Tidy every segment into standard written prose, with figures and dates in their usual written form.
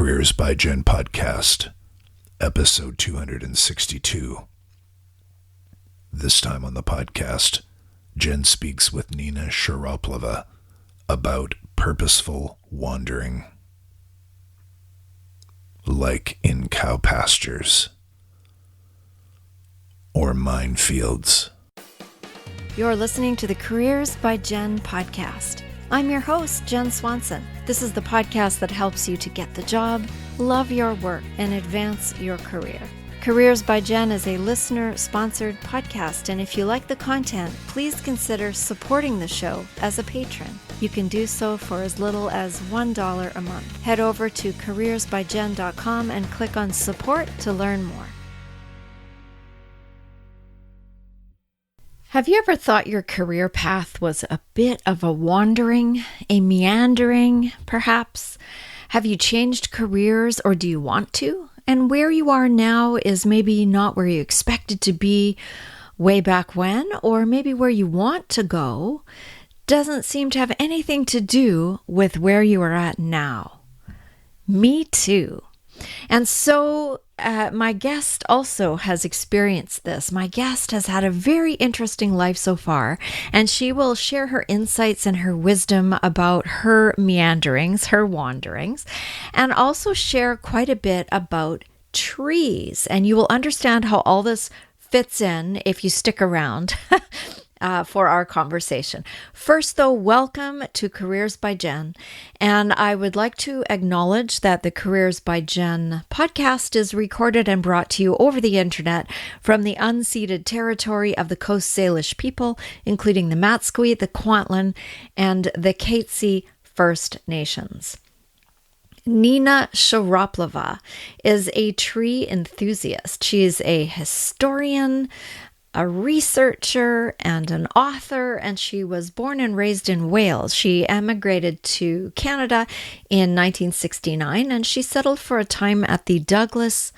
Careers by Jen podcast, episode 262. This time on the podcast, Jen speaks with Nina Shoroplova about purposeful wandering. Like in cow pastures or minefields. You're listening to the Careers by Jen podcast. I'm your host, Jen Swanson. This is the podcast that helps you to get the job, love your work, and advance your career. Careers by Jen is a listener-sponsored podcast, and if you like the content, please consider supporting the show as a patron. You can do so for as little as $1 a month. Head over to CareersbyJenn.com and click on support to learn more. Have you ever thought your career path was a bit of a wandering, a meandering, perhaps? Have you changed careers, or do you want to? And where you are now is maybe not where you expected to be way back when, or maybe where you want to go doesn't seem to have anything to do with where you are at now. Me too. And so my guest also has experienced this. My guest has had a very interesting life so far, and she will share her insights and her wisdom about her meanderings, her wanderings, and also share quite a bit about trees. And you will understand how all this fits in if you stick around for our conversation. First, though, welcome to Careers by Jen. And I would like to acknowledge that the Careers by Jen podcast is recorded and brought to you over the internet from the unceded territory of the Coast Salish people, including the Matsqui, the Kwantlen, and the Katzie First Nations. Nina Shoroplova is a tree enthusiast. She is a historian, a researcher, and an author, and she was born and raised in Wales. She emigrated to Canada in 1969, and she settled for a time at the Douglas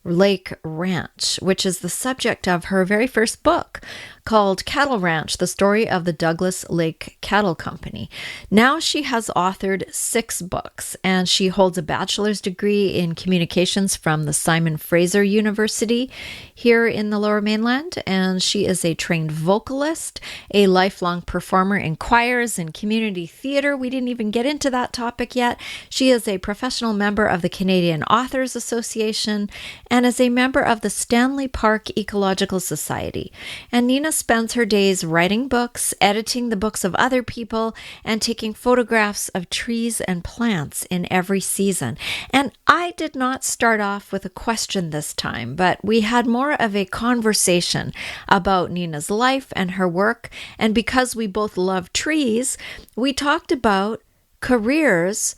Lake Ranch, which is the subject of her very first book called Cattle Ranch, the story of the Douglas Lake Cattle Company. Now she has authored 6 books, and she holds a bachelor's degree in communications from the Simon Fraser University here in the Lower Mainland, and she is a trained vocalist, a lifelong performer in choirs and community theater. We didn't even get into that topic yet. She is a professional member of the Canadian Authors Association and is a member of the Stanley Park Ecological Society. And Nina spends her days writing books, editing the books of other people, and taking photographs of trees and plants in every season. And I did not start off with a question this time, but we had more of a conversation about Nina's life and her work. And because we both love trees, we talked about careers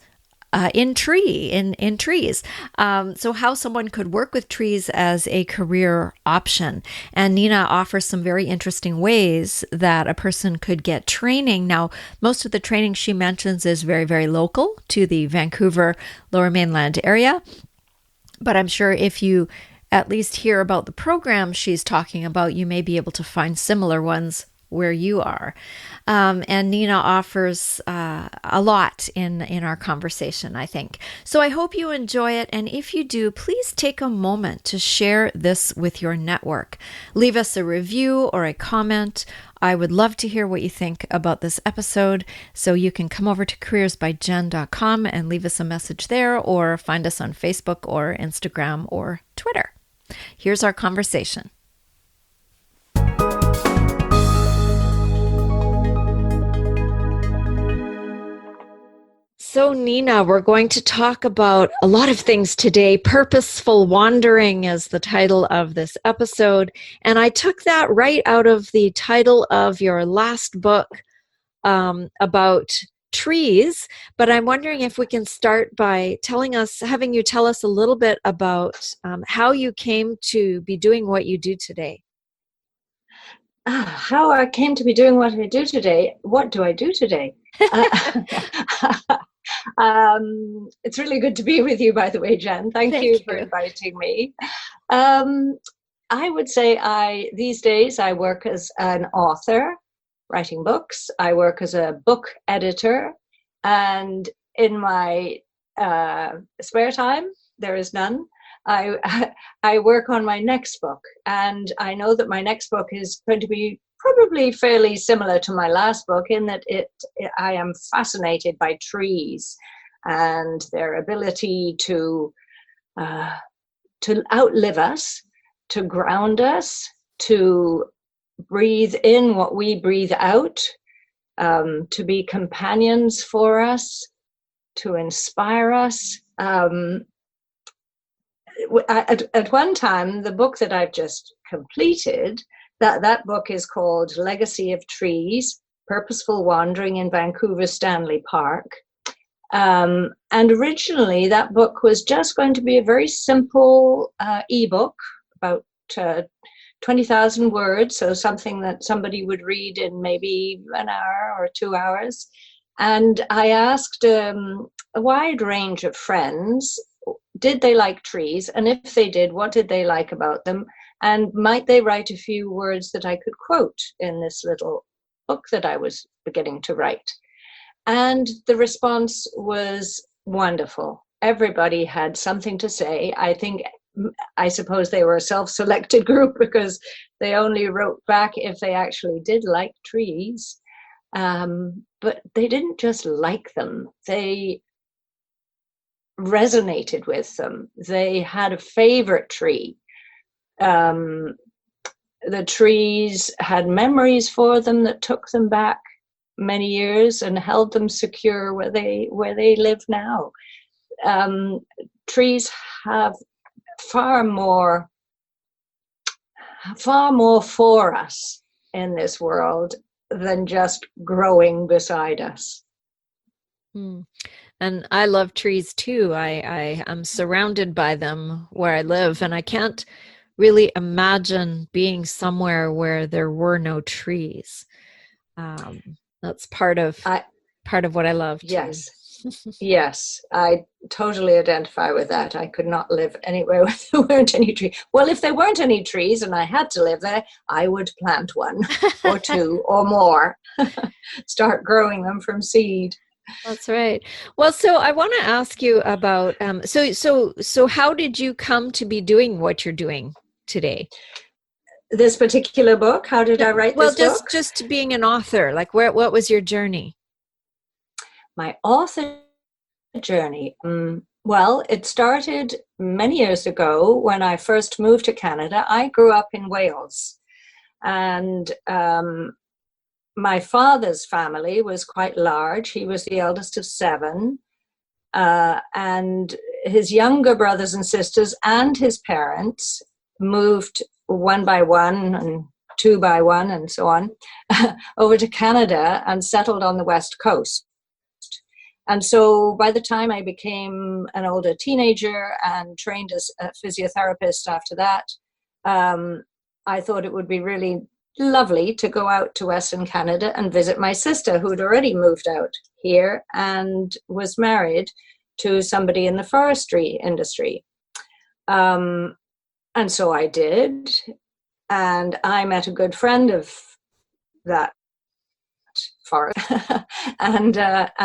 in trees. So how someone could work with trees as a career option. And Nina offers some very interesting ways that a person could get training. Now, most of the training she mentions is very, very local to the Vancouver Lower Mainland area. But I'm sure if you at least hear about the program she's talking about, you may be able to find similar ones where you are. And Nina offers a lot in our conversation, I think. So I hope you enjoy it. And if you do, please take a moment to share this with your network. Leave us a review or a comment. I would love to hear what you think about this episode. So you can come over to CareersbyJenn.com and leave us a message there, or find us on Facebook or Instagram or Twitter. Here's our conversation. So Nina, we're going to talk about a lot of things today. Purposeful Wandering is the title of this episode. And I took that right out of the title of your last book about trees. But I'm wondering if we can start by having you tell us a little bit about how you came to be doing what you do today. How I came to be doing what I do today. What do I do today? It's really good to be with you, by the way, Jen. Thank you for inviting me. I would say these days I work as an author, writing books. I work as a book editor, and in my spare time, there is none. I work on my next book, and I know that my next book is going to be probably fairly similar to my last book in that I am fascinated by trees and their ability to outlive us, to ground us, to breathe in what we breathe out, to be companions for us, to inspire us. At one time, the book that I've just completed, that book is called Legacy of Trees, Purposeful Wandering in Vancouver, Stanley Park. And originally that book was just going to be a very simple ebook, about 20,000 words, so something that somebody would read in maybe an hour or 2 hours. And I asked a wide range of friends, did they like trees? And if they did, what did they like about them? And might they write a few words that I could quote in this little book that I was beginning to write? And the response was wonderful. Everybody had something to say. I suppose they were a self-selected group because they only wrote back if they actually did like trees. But they didn't just like them. They resonated with them. They had a favorite tree. The trees had memories for them that took them back many years and held them secure where they live now. Trees have far more for us in this world than just growing beside us. And I love trees too. I am surrounded by them where I live, and I can't really imagine being somewhere where there were no trees. That's part of what I love too. Yes. Yes, I totally identify with that. I could not live anywhere where there weren't any trees. Well, if there weren't any trees and I had to live there, I would plant one or two or more. Start growing them from seed. That's right. Well, so I want to ask you about so how did you come to be doing what you're doing today? This particular book, how did I write this book? Well, just being an author, like what was your journey? My author journey, well, it started many years ago when I first moved to Canada. I grew up in Wales, and my father's family was quite large. He was the eldest of 7, and his younger brothers and sisters and his parents moved one by one and 2 by 1 and so on over to Canada and settled on the West Coast. And so by the time I became an older teenager and trained as a physiotherapist after that, I thought it would be really lovely to go out to Western Canada and visit my sister, who'd already moved out here and was married to somebody in the forestry industry. And so I did. And I met a good friend of that forest and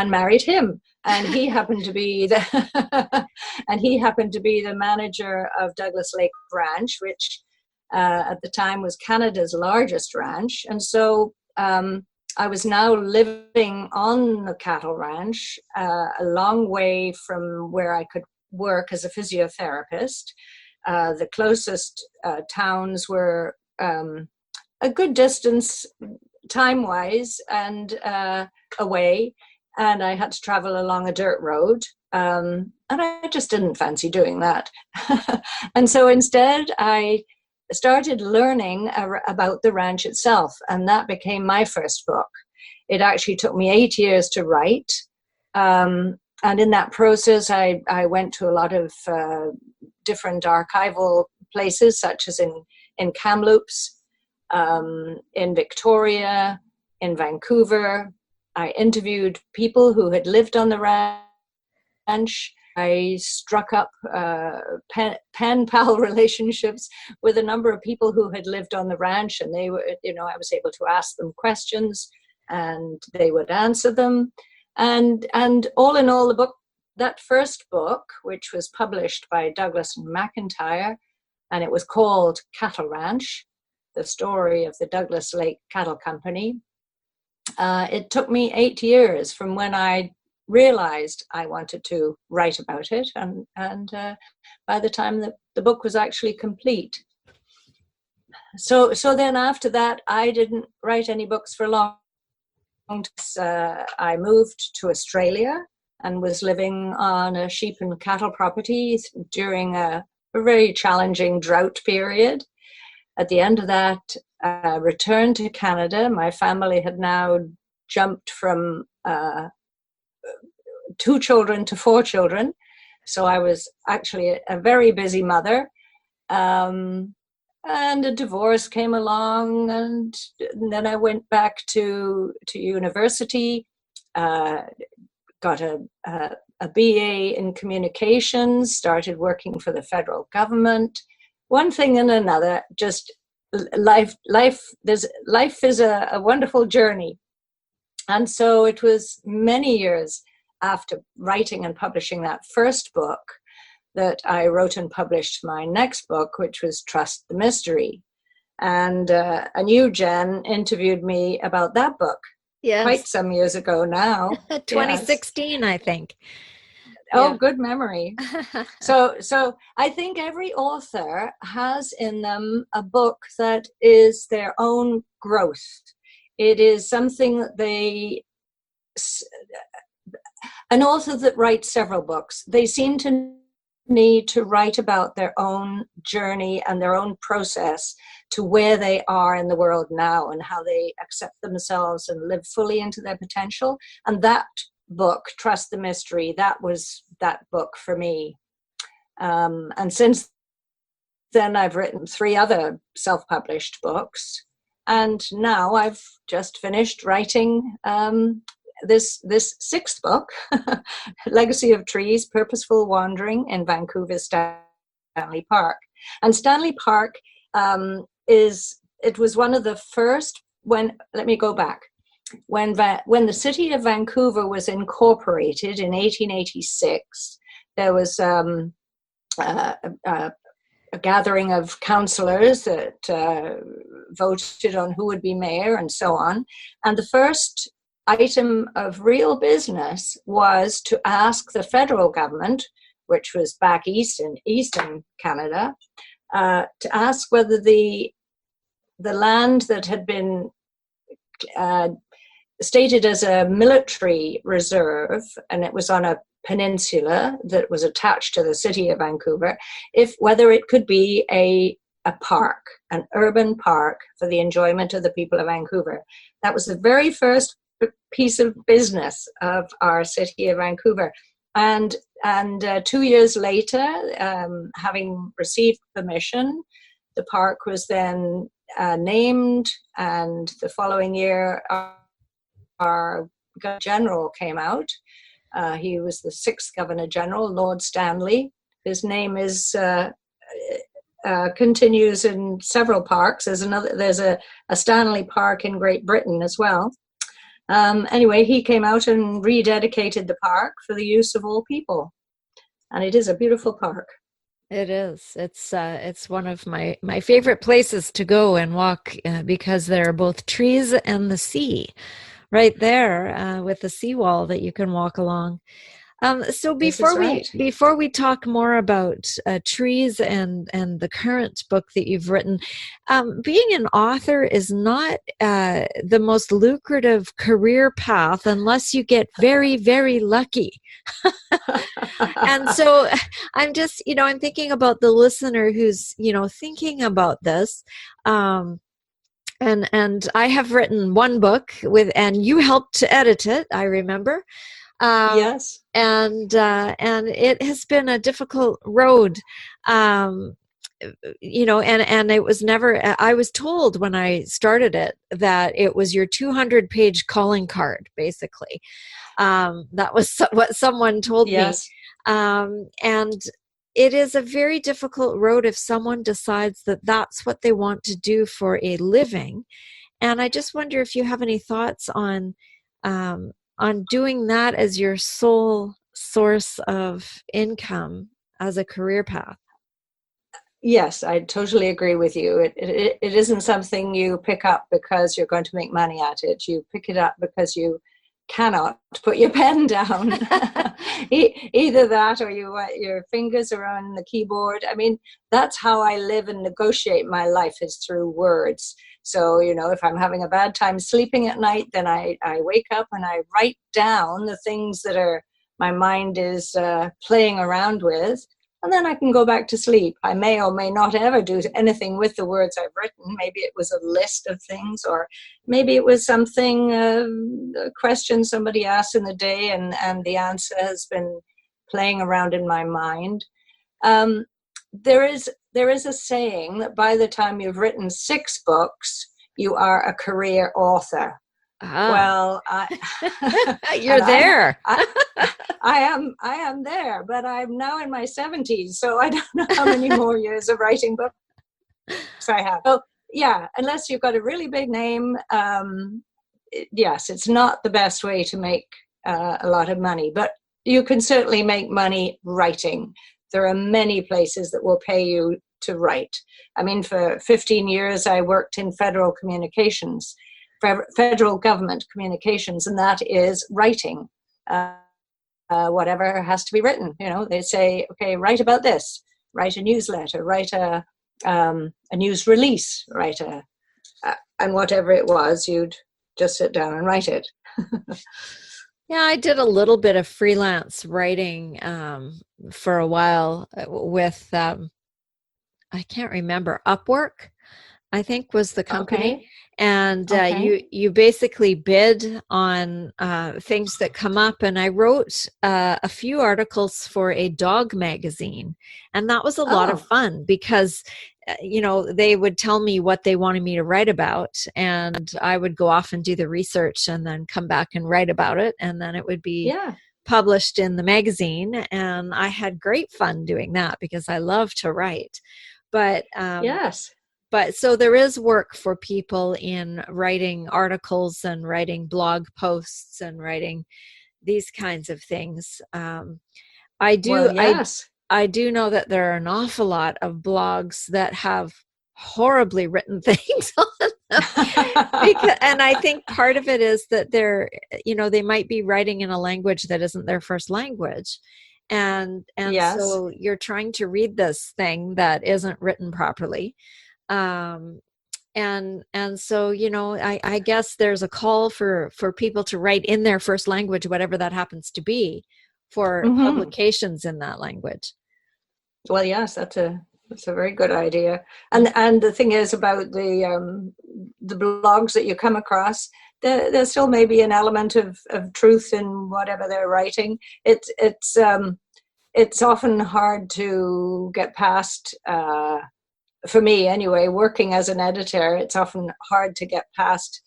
married him. And he happened to be the manager of Douglas Lake Ranch, which at the time was Canada's largest ranch. And so I was now living on the cattle ranch, a long way from where I could work as a physiotherapist. The closest towns were a good distance time-wise and away, and I had to travel along a dirt road, and I just didn't fancy doing that. And so instead I started learning about the ranch itself, and that became my first book. It actually took me 8 years to write, and in that process I went to a lot of different archival places, such as in Kamloops, in Victoria, in Vancouver. I interviewed people who had lived on the ranch. I struck up pen pal relationships with a number of people who had lived on the ranch, and they were, I was able to ask them questions and they would answer them. And all in all, the book that first book, which was published by Douglas and McIntyre, and it was called Cattle Ranch, the story of the Douglas Lake Cattle Company. It took me 8 years from when I realized I wanted to write about it, and by the time that the book was actually complete. So then after that, I didn't write any books for long. I moved to Australia and was living on a sheep and cattle property during a very challenging drought period. At the end of that, returned to Canada. My family had now jumped from 2 children to 4 children. So I was actually a very busy mother. And a divorce came along, and then I went back to university, got a BA in communications, started working for the federal government. One thing and another, just life is a wonderful journey. And so it was many years after writing and publishing that first book that I wrote and published my next book, which was Trust the Mystery. And you, Jen, interviewed me about that book. Yes. Quite some years ago now. 2016, yes. I think. Oh, yeah. Good memory. So I think every author has in them a book that is their own growth. It is something that an author that writes several books, they seem to need to write about their own journey and their own process to where they are in the world now and how they accept themselves and live fully into their potential. And that book, Trust the Mystery, that was that book for me. And since then, I've written 3 other self-published books. And now I've just finished writing this 6th book, Legacy of Trees, Purposeful Wandering in Vancouver, Stanley Park. And Stanley Park it was one of the first, let me go back. When the city of Vancouver was incorporated in 1886, there was a gathering of councillors that voted on who would be mayor and so on. And the first item of real business was to ask the federal government, which was back east in eastern Canada, to ask whether the land that had been stated as a military reserve, and it was on a peninsula that was attached to the city of Vancouver, whether it could be a park, an urban park for the enjoyment of the people of Vancouver. That was the very first piece of business of our city of Vancouver. And 2 years later, having received permission, the park was then named, and the following year our Governor General came out. He was the 6th Governor General, Lord Stanley. His name continues in several parks. There's a Stanley Park in Great Britain as well. Anyway, he came out and rededicated the park for the use of all people. And it is a beautiful park. It is. It's one of my favorite places to go and walk because there are both trees and the sea right there with the seawall that you can walk along. So before we talk more about trees and the current book that you've written, being an author is not the most lucrative career path unless you get very, very lucky. And so I'm just, I'm thinking about the listener who's, thinking about this. And I have written one book and you helped to edit it, I remember. Yes. And it has been a difficult road, and it was never, I was told when I started it that it was your 200-page calling card, basically. That was what someone told me. And it is a very difficult road if someone decides that that's what they want to do for a living. And I just wonder if you have any thoughts on doing that as your sole source of income as a career path. Yes, I totally agree with you. It isn't something you pick up because you're going to make money at it. You pick it up because you cannot put your pen down. Either that or your fingers are on the keyboard. I mean, that's how I live and negotiate my life, is through words. So, if I'm having a bad time sleeping at night, then I wake up and I write down the things that my mind is playing around with. And then I can go back to sleep. I may or may not ever do anything with the words I've written. Maybe it was a list of things, or maybe it was something, a question somebody asked in the day, and the answer has been playing around in my mind. There is a saying that by the time you've written 6 books, you are a career author. Well, you're there. I am there, but I'm now in my 70s, so I don't know how many more years of writing books I have. So yeah, unless you've got a really big name, yes, it's not the best way to make a lot of money, but you can certainly make money writing. There are many places that will pay you to write. I mean, for 15 years, I worked in federal communications, federal government communications, and that is writing. Whatever has to be written, they say, okay, write about this, write a newsletter, write a news release, and whatever it was, you'd just sit down and write it. Yeah, I did a little bit of freelance writing for a while with, I can't remember, Upwork, I think was the company. Okay. And you basically bid on things that come up. And I wrote a few articles for a dog magazine. And that was a lot of fun because, they would tell me what they wanted me to write about. And I would go off and do the research and then come back and write about it. And then it would be published in the magazine. And I had great fun doing that because I love to write. But yes. But so there is work for people in writing articles and writing blog posts and writing these kinds of things. I do know that there are an awful lot of blogs that have horribly written things on them. And I think part of it is that they might be writing in a language that isn't their first language. And so you're trying to read this thing that isn't written properly. And so, I guess there's a call for people to write in their first language, whatever that happens to be, for publications in that language. Well, yes, that's a very good idea. And the thing is about the blogs that you come across, there still may be an element of truth in whatever they're writing. It's often hard to get past, for me anyway, working as an editor, it's often hard to get past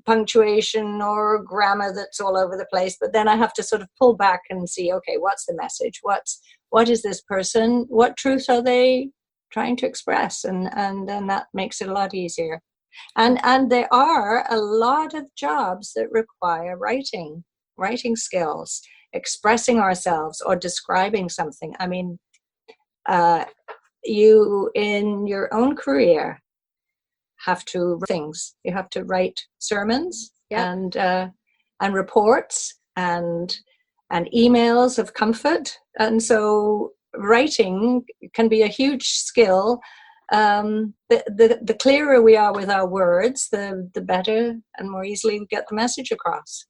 punctuation or grammar that's all over the place. But then I have to sort of pull back and see, okay, what's the message? What is this person? What truth are they trying to express? And then that makes it a lot easier. And there are a lot of jobs that require writing skills, expressing ourselves or describing something. I mean, you in your own career have to write things. You have to write sermons and reports and emails of comfort. And so writing can be a huge skill. The clearer we are with our words, the better and more easily we get the message across.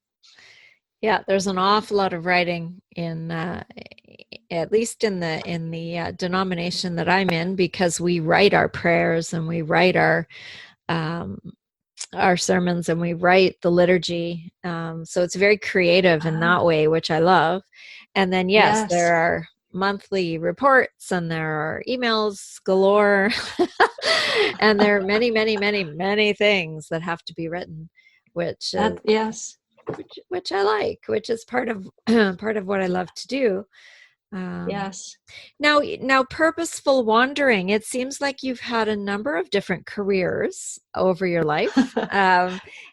Yeah, there's an awful lot of writing in, at least in the denomination that I'm in, because we write our prayers and we write our sermons and we write the liturgy. So it's very creative in that way, which I love. And then yes, there are monthly reports and there are emails galore, and there are many, many, many, many things that have to be written, which which I like, which is part of what I love to do. Now, purposeful wandering. It seems like you've had a number of different careers over your life,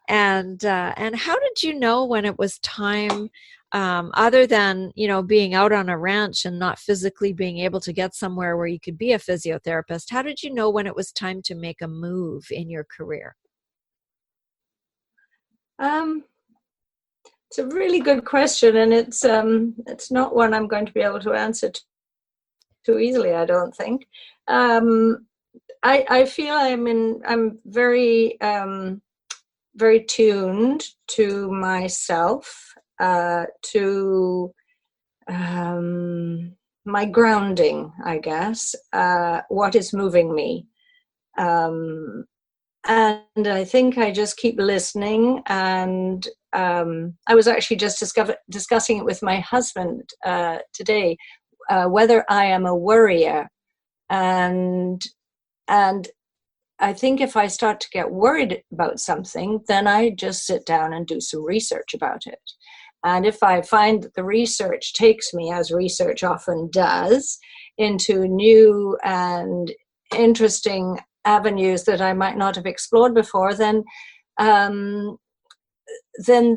and how did you know when it was time other than, being out on a ranch and not physically being able to get somewhere where you could be a physiotherapist, how did you know when it was time to make a move in your career? It's a really good question, and it's not one I'm going to be able to answer too easily, I don't think. I feel I'm very very tuned to myself, to my grounding, I guess, what is moving me. And I think I just keep listening. And I was actually just discussing it with my husband today, whether I am a worrier. And I think if I start to get worried about something, then I just sit down and do some research about it. And if I find that the research takes me, as research often does, into new and interesting avenues that I might not have explored before, then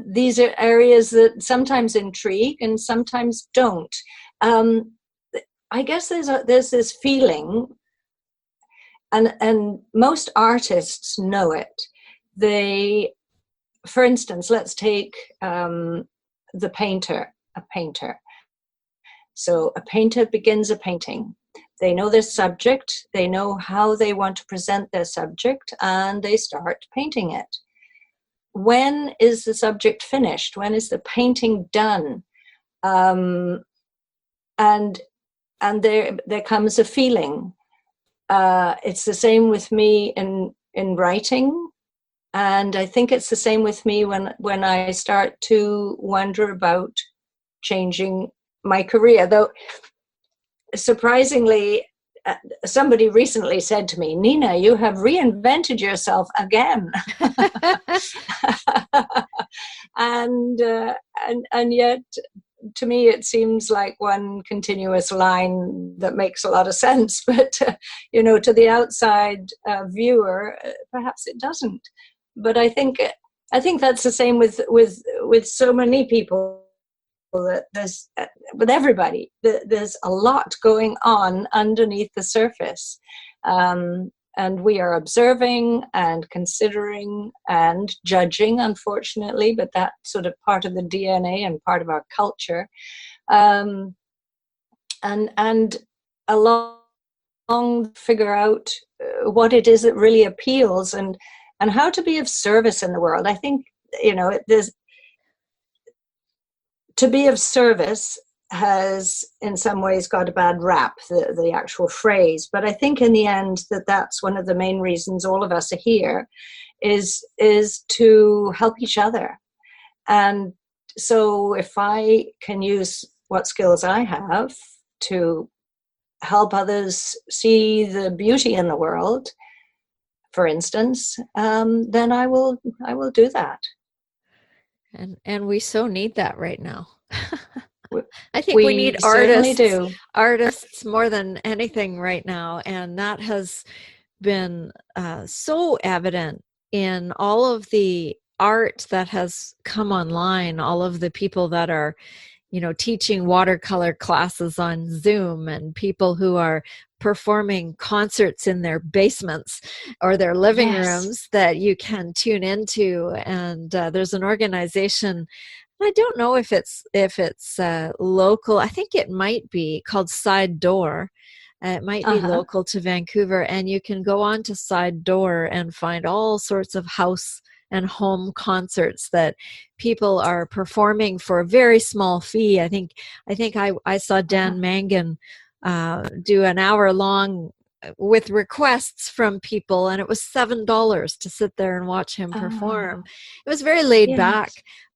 these are areas that sometimes intrigue and sometimes don't. I guess there's this feeling, and most artists know it. They, for instance, let's take a painter. So a painter begins a painting. They know their subject, they know how they want to present their subject, and they start painting it. When is the subject finished? When is the painting done? And there comes a feeling. It's the same with me in writing. And I think it's the same with me when I start to wonder about changing my career. Though, surprisingly, somebody recently said to me, "Nina, you have reinvented yourself again." and yet, to me, it seems like one continuous line that makes a lot of sense. But to the outside viewer, perhaps it doesn't. But I think that's the same with so many people. That there's with everybody, there's a lot going on underneath the surface, and we are observing and considering and judging, unfortunately. But that's sort of part of the DNA and part of our culture, and along figure out what it is that really appeals and how to be of service in the world. I think, there's, to be of service has in some ways got a bad rap, the actual phrase. But I think in the end that's one of the main reasons all of us are here, is to help each other. And so if I can use what skills I have to help others see the beauty in the world, for instance, then I will do that. And we so need that right now. I think we need artists more than anything right now. And that has been so evident in all of the art that has come online, all of the people that are, teaching watercolor classes on Zoom, and people who are performing concerts in their basements or their living rooms that you can tune into. And there's an organization, I don't know if it's local. I think it might be called Side Door. It might be local to Vancouver, and you can go on to Side Door and find all sorts of house and home concerts that people are performing for a very small fee. I think I saw Dan Mangan do an hour long with requests from people, and it was $7 to sit there and watch him perform. It was very laid back,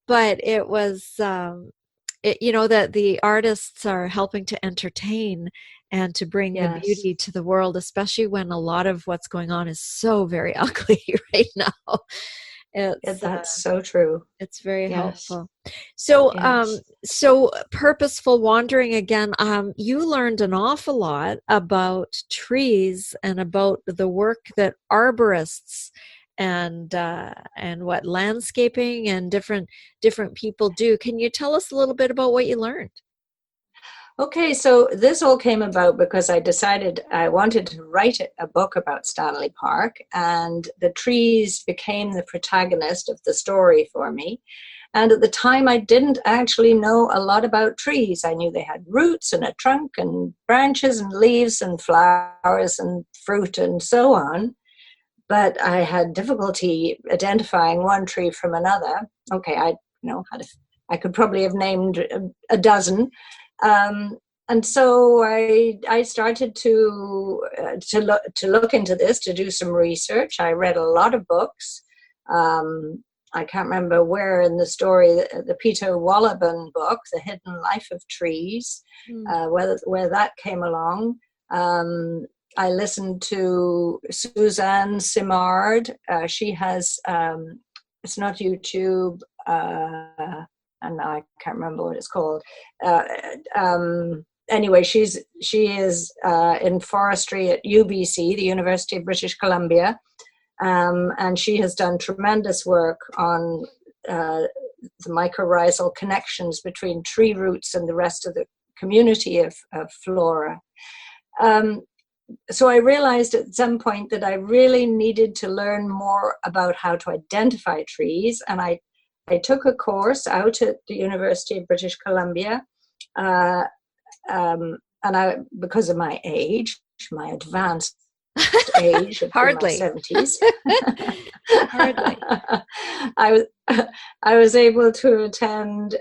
but it was that the artists are helping to entertain and to bring the beauty to the world, especially when a lot of what's going on is so very ugly right now. That's so true. It's very helpful. So, so Purposeful Wandering again, you learned an awful lot about trees and about the work that arborists and what landscaping and different people do. Can you tell us a little bit about what you learned? Okay, so this all came about because I decided I wanted to write a book about Stanley Park, and the trees became the protagonist of the story for me. And at the time, I didn't actually know a lot about trees. I knew they had roots and a trunk and branches and leaves and flowers and fruit and so on. But I had difficulty identifying one tree from another. Okay, I could probably have named a dozen. And so I started to look into this, to do some research. I read a lot of books. I can't remember where in the story, the Peter Wolleben book, The Hidden Life of Trees, where that came along. I listened to Suzanne Simard. She has, it's not YouTube, and I can't remember what it's called. Anyway, she is in forestry at UBC, the University of British Columbia, and she has done tremendous work on the mycorrhizal connections between tree roots and the rest of the community of flora. So I realized at some point that I really needed to learn more about how to identify trees, and I took a course out at the University of British Columbia, and because of my age, my advanced age of my 70s, Hardly. I was able to attend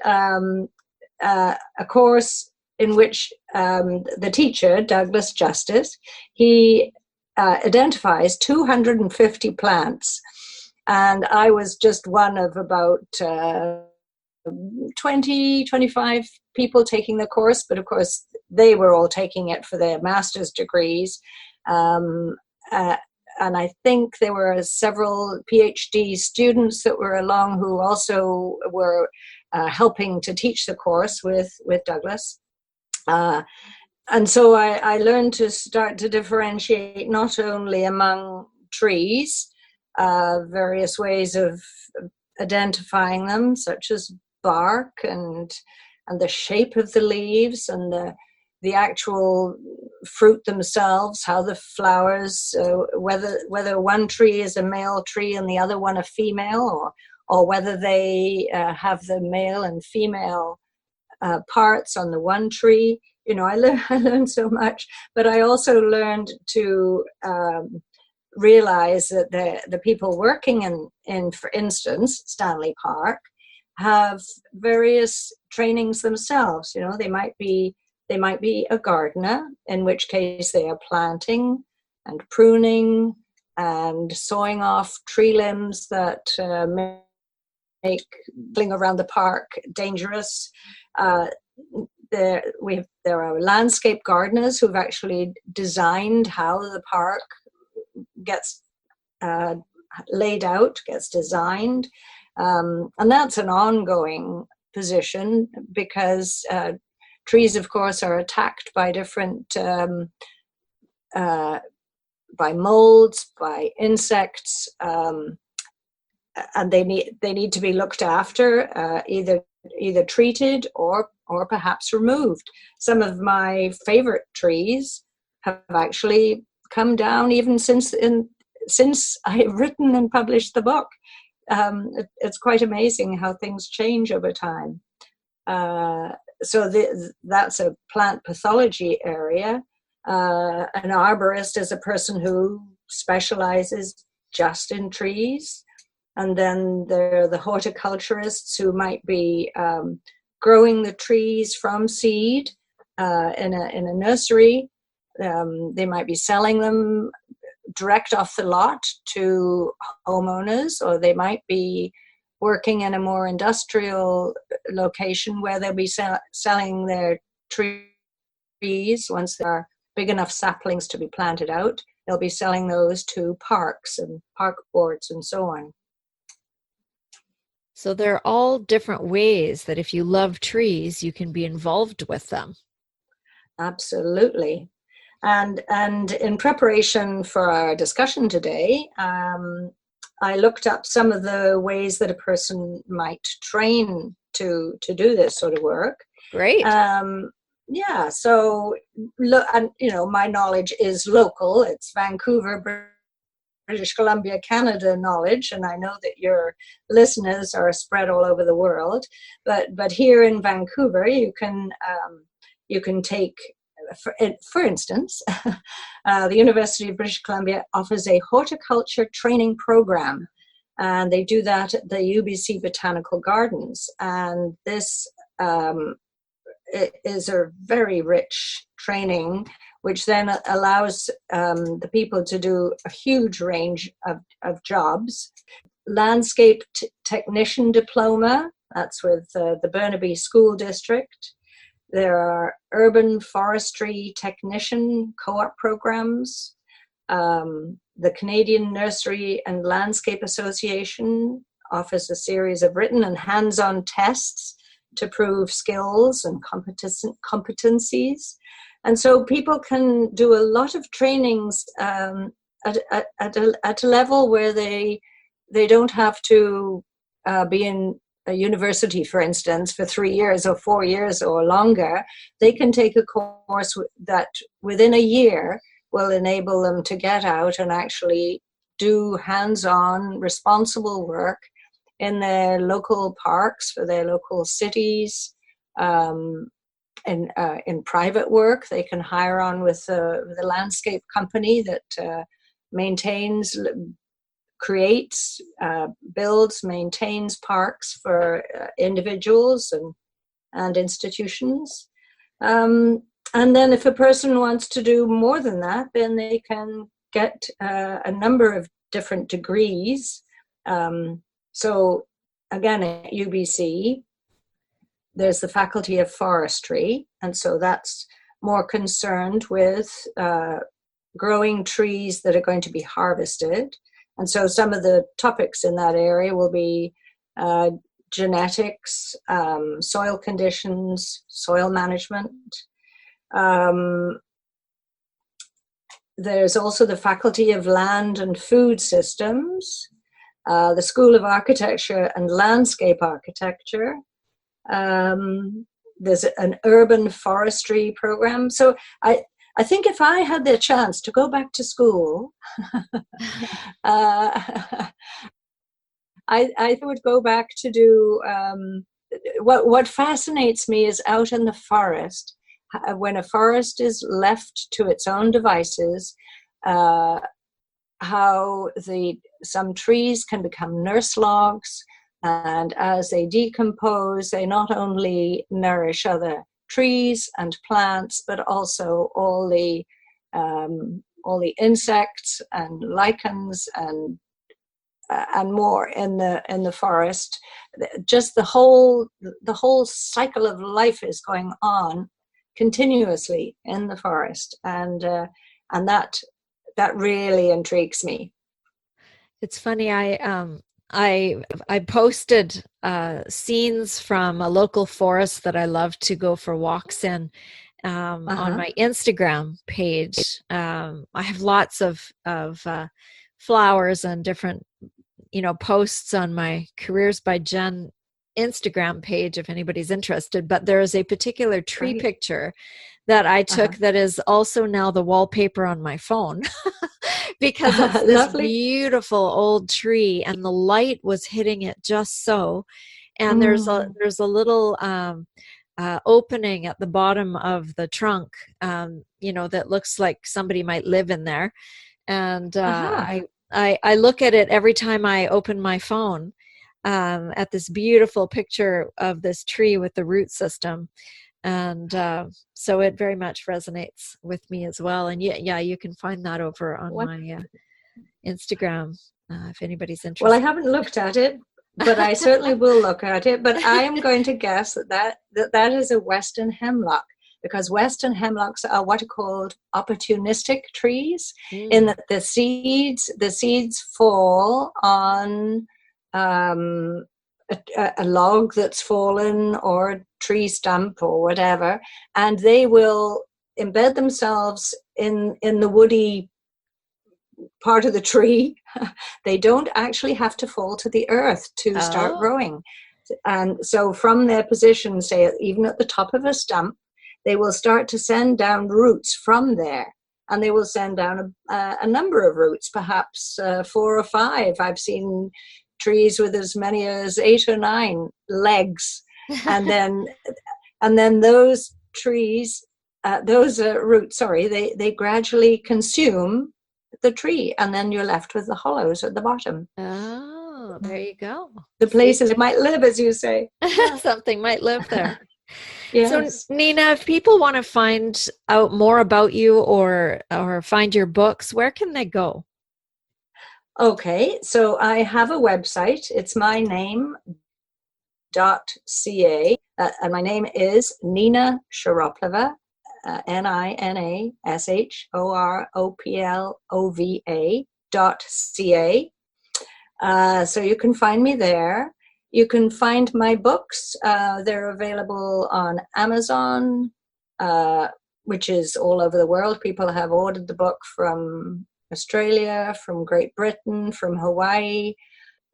a course in which the teacher, Douglas Justice, he identifies 250 plants. And I was just one of about 20, 25 people taking the course. But of course, they were all taking it for their master's degrees. And I think there were several PhD students that were along who also were helping to teach the course with Douglas. And so I learned to start to differentiate not only among trees, various ways of identifying them, such as bark and the shape of the leaves and the actual fruit themselves, how the flowers, whether one tree is a male tree and the other one a female, or whether they have the male and female parts on the one tree. You know, I learned so much, but I also learned to realize that the people working in, for instance, Stanley Park, have various trainings themselves. You know, they might be a gardener, in which case they are planting and pruning and sawing off tree limbs that make being around the park dangerous. There are landscape gardeners who've actually designed how the park gets laid out, gets designed. And that's an ongoing position because trees, of course, are attacked by different, by molds, by insects, and they need to be looked after, either treated or perhaps removed. Some of my favorite trees have actually come down even since I've written and published the book. It's quite amazing how things change over time. So that's a plant pathology area. An arborist is a person who specializes just in trees. And then there are the horticulturists who might be growing the trees from seed in a nursery. They might be selling them direct off the lot to homeowners, or they might be working in a more industrial location where they'll be selling their trees once they are big enough saplings to be planted out. They'll be selling those to parks and park boards and so on. So they're all different ways that if you love trees, you can be involved with them. Absolutely. And in preparation for our discussion today, I looked up some of the ways that a person might train to do this sort of work. Great. Yeah, so and my knowledge is local. It's Vancouver, British Columbia, Canada knowledge, and I know that your listeners are spread all over the world. But here in Vancouver, you can take, for instance, the University of British Columbia offers a horticulture training program, and they do that at the UBC Botanical Gardens. And this it is a very rich training, which then allows the people to do a huge range of jobs. Landscape technician diploma, that's with the Burnaby School District. There are urban forestry technician co-op programs. The Canadian Nursery and Landscape Association offers a series of written and hands-on tests to prove skills and competencies. And so people can do a lot of trainings at a level where they don't have to be in a university, for instance, for 3 years or 4 years or longer. They can take a course that within a year will enable them to get out and actually do hands-on responsible work in their local parks, for their local cities. In private work, they can hire on with the landscape company that maintains, creates, builds, maintains parks for individuals and institutions. And then if a person wants to do more than that, then they can get a number of different degrees. So again, at UBC, there's the Faculty of Forestry, and so that's more concerned with growing trees that are going to be harvested. And so some of the topics in that area will be genetics, soil conditions, soil management. There's also the Faculty of Land and Food Systems, the School of Architecture and Landscape Architecture. There's an urban forestry program. So I think if I had the chance to go back to school, I would go back to do what fascinates me is out in the forest. When a forest is left to its own devices, how some trees can become nurse logs, and as they decompose, they not only nourish other trees and plants, but also all the insects and lichens and more in the forest. Just the whole cycle of life is going on continuously in the forest, and that really intrigues me. It's funny. I posted scenes from a local forest that I love to go for walks in on my Instagram page. I have lots of flowers and different posts on my Careers by Jen Instagram page if anybody's interested, but there is a particular tree picture that I took that is also now the wallpaper on my phone because it's this beautiful old tree and the light was hitting it just so. And there's a little opening at the bottom of the trunk, that looks like somebody might live in there. And I look at it every time I open my phone, at this beautiful picture of this tree with the root system. And so it very much resonates with me as well. And yeah, you can find that over on my Instagram if anybody's interested. Well, I haven't looked at it, but I certainly will look at it. But I am going to guess that is a Western hemlock, because Western hemlocks are what are called opportunistic trees, in that the seeds fall on a log that's fallen or a tree stump or whatever, and they will embed themselves in the woody part of the tree, they don't actually have to fall to the earth to start Oh. growing. And so from their position, say even at the top of a stump, they will start to send down roots from there. And they will send down a number of roots, perhaps 4 or 5. I've seen trees with as many as 8 or 9 legs. And then those trees, roots, they gradually consume the tree, and then you're left with the hollows at the bottom. Oh, there you go. The places it might live, as you say. Something might live there. Yes. So, Nina, if people want to find out more about you or find your books, where can they go? Okay, so I have a website. It's my name.ca, and my name is Nina Shoroplova, NinaShoroplova.ca. So you can find me there. You can find my books. They're available on Amazon, which is all over the world. People have ordered the book from Australia, from Great Britain, from Hawaii.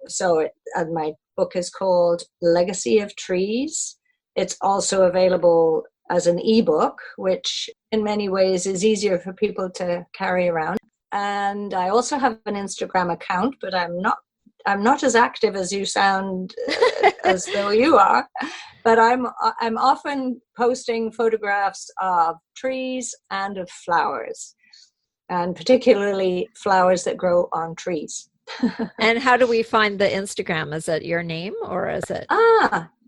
So my book is called Legacy of Trees. It's also available as an ebook, which in many ways is easier for people to carry around. And I also have an Instagram account, but I'm not as active as you sound, as though you are. But I'm often posting photographs of trees and of flowers, and particularly flowers that grow on trees. And how do we find the Instagram? Is it your name or is it?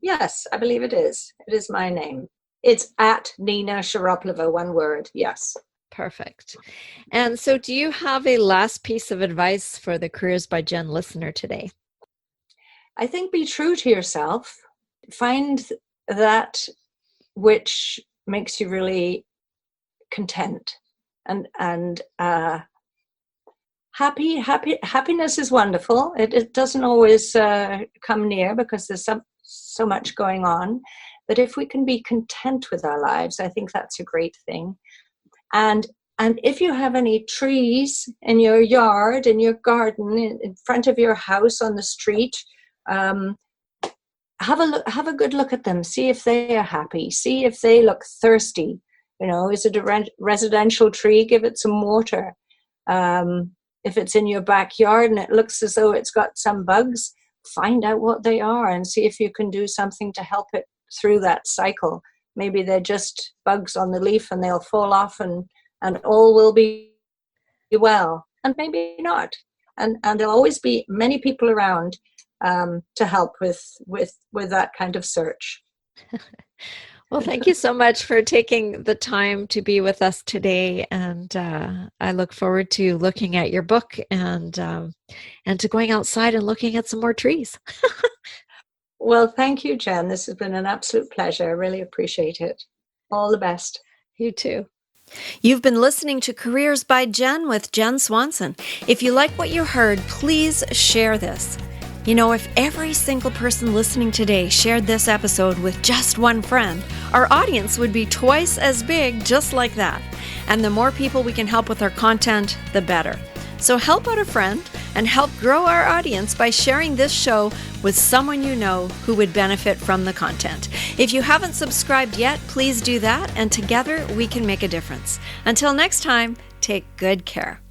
Yes, I believe it is. It is my name. It's at Nina Shoroplova, one word. Yes. Perfect. And so do you have a last piece of advice for the Careers by Jenn listener today? I think be true to yourself. Find that which makes you really content. And happiness is wonderful. It doesn't always come near because there's so much going on. But if we can be content with our lives, I think that's a great thing. And if you have any trees in your yard, in your garden, in front of your house, on the street, have a good look at them. See if they are happy. See if they look thirsty. Is it a residential tree? Give it some water. If it's in your backyard and it looks as though it's got some bugs, find out what they are and see if you can do something to help it through that cycle. Maybe they're just bugs on the leaf and they'll fall off and all will be well. And maybe not. And there'll always be many people around to help with that kind of search. Well, thank you so much for taking the time to be with us today. And I look forward to looking at your book and to going outside and looking at some more trees. Well, thank you, Jen. This has been an absolute pleasure. I really appreciate it. All the best. You too. You've been listening to Careers by Jenn with Jen Swanson. If you like what you heard, please share this. If every single person listening today shared this episode with just one friend, our audience would be twice as big just like that. And the more people we can help with our content, the better. So help out a friend and help grow our audience by sharing this show with someone you know who would benefit from the content. If you haven't subscribed yet, please do that, and together we can make a difference. Until next time, take good care.